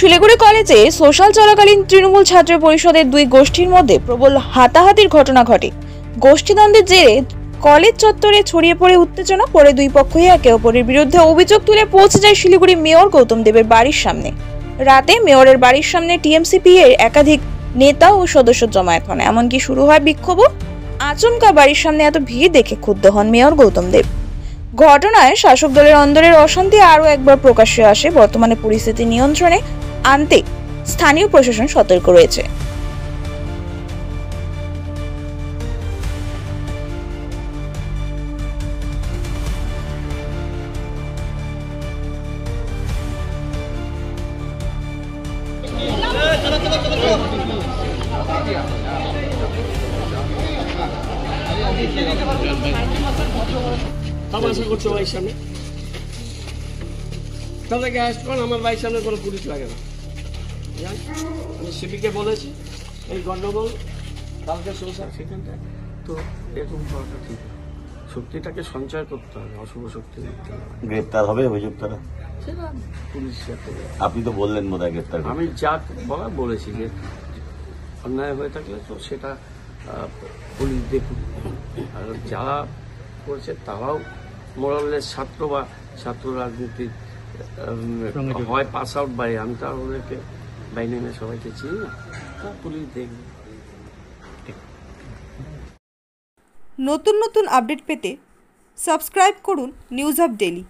শিলিগুড়ি কলেজে সোশ্যাল চলাকালীন তৃণমূল ছাত্র পরিষদের দুই গোষ্ঠীর মধ্যে প্রবল হাতাহাতির ঘটনা ঘটে। গোষ্ঠীদ্বন্দ্বের জেরে কলেজ চত্বরে ছড়িয়ে পড়ে উত্তেজনা। পরে দুই পক্ষই একে অপরের বিরুদ্ধে অভিযোগ তুলে পৌঁছে যায় শিলিগুড়ি মেয়র গৌতম দেবের বাড়ির সামনে। রাতে মেয়রের বাড়ির সামনে টিএমসিপি এর একাধিক নেতা ও সদস্য জমায়েত হন, এমনকি শুরু হয় বিক্ষোভও। আচমকা বাড়ির সামনে এত ভিড় দেখে ক্ষুব্ধ হন মেয়র গৌতম দেব। ঘটনায় শাসক দলের অন্দরের অশান্তি আরও একবার প্রকাশ্যে আসে। বর্তমানে পরিস্থিতি নিয়ন্ত্রণে আনতে স্থানীয় প্রশাসন সতর্ক রয়েছে। তামাশা করছো বাড়ির সামনে, তাদেরকে অ্যারেস্ট করুন। আমার বাড়ির সামনে কোনো পুলিশ লাগে না। আমি সিপিকে বলেছি এই গণ্ডগোল কালকে সংসার সেখানটায় তো এরকম করাটা ঠিক। শক্তিটাকে সঞ্চয় করতে হবে, অশুভ শক্তি গ্রেপ্তার হবে অভিযুক্তরা, সেটা পুলিশ। আপনি তো বললেন বোধহয় গ্রেপ্তার। আমি যা বলার বলেছি যে অন্যায় হয়ে থাকলে তো সেটা পুলিশ দেখুন। আর যারা করছে তারাও মোরালের ছাত্র বা ছাত্র রাজনীতির হয় পাস আউট বাই। আমি তো আর ওদেরকে বাইরে নেমে সবাইকে চিনি না, তা পুলিশ দেখবে। নতুন নতুন আপডেট পেতে সাবস্ক্রাইব করুন নিউজ আপ ডেইলি।